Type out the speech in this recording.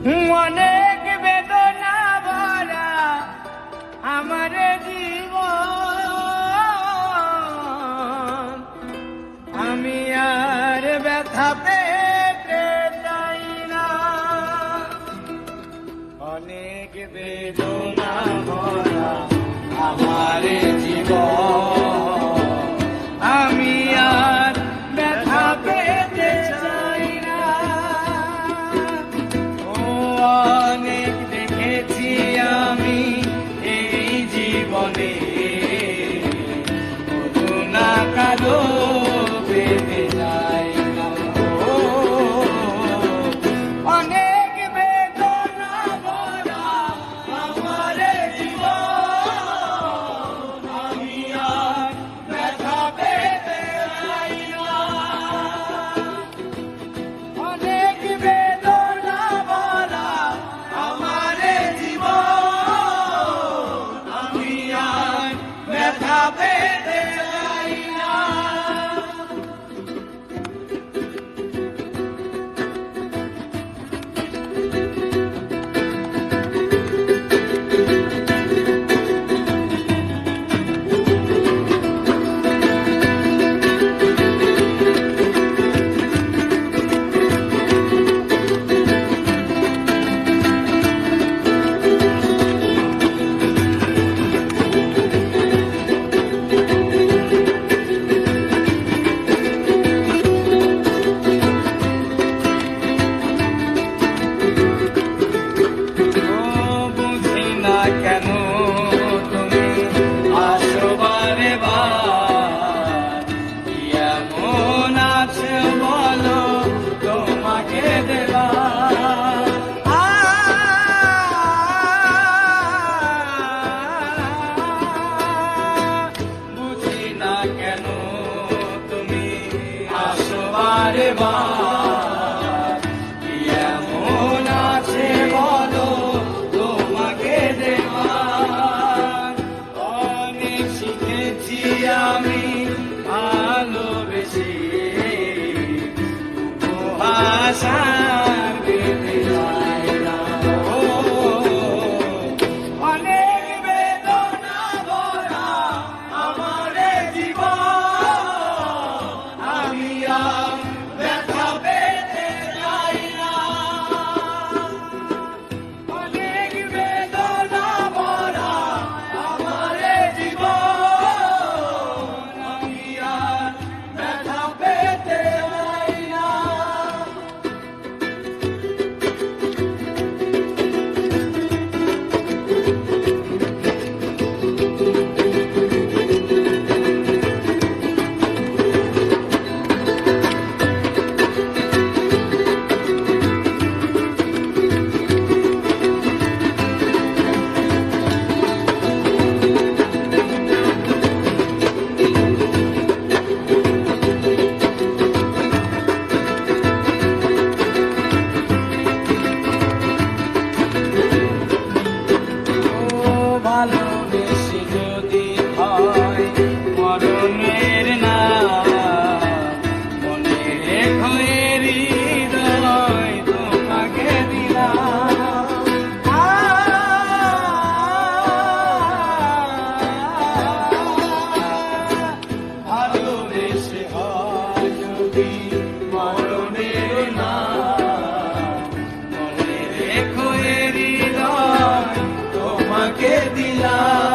অনেক বেদনা ভরা আমার জীবন, আমি আর ব্যথা পেতে চাই না। অনেক বেদনা ভরা আমার জীবন, আমি আর ব্যথা পেতে চাই না। অনেক দেখেছি আমি এই জীবনে, না কারো পেতে চাই না। অনেক বেদনা ভরা আমার জীবন, আমি আর ব্যথা পেতে চাই না। অনেক বেদনা ভরা আমার জীবন, আমি আর ব্যথা পেতে চাই না। কেন তুমি আসো বারে বার, এমন আছে বলো তোমাকে দেবা। বুঝি না কেন তুমি আসো বারে বার, এমন আছে বলো তোমাকে দেবা। অনেক শিখেছি আমি ভালোবেসে, উপহাসার পেতে চাই না। অনেক বেদনা ভরা আমার জীবন, আমি আর ব্যথা পেতে চাই না। অনেক বেদনা ভরা আমার জীবন, আমি আর ব্যথা পেতে চাই না। ভালোবেসে যদি হয় মরণের না, মনে রেখো হৃদয় তোমাকে দিলাম। ভালোবেসে হয় যদি মরণের না, মনে রেখো হৃদয় তোমাকে দিলাম।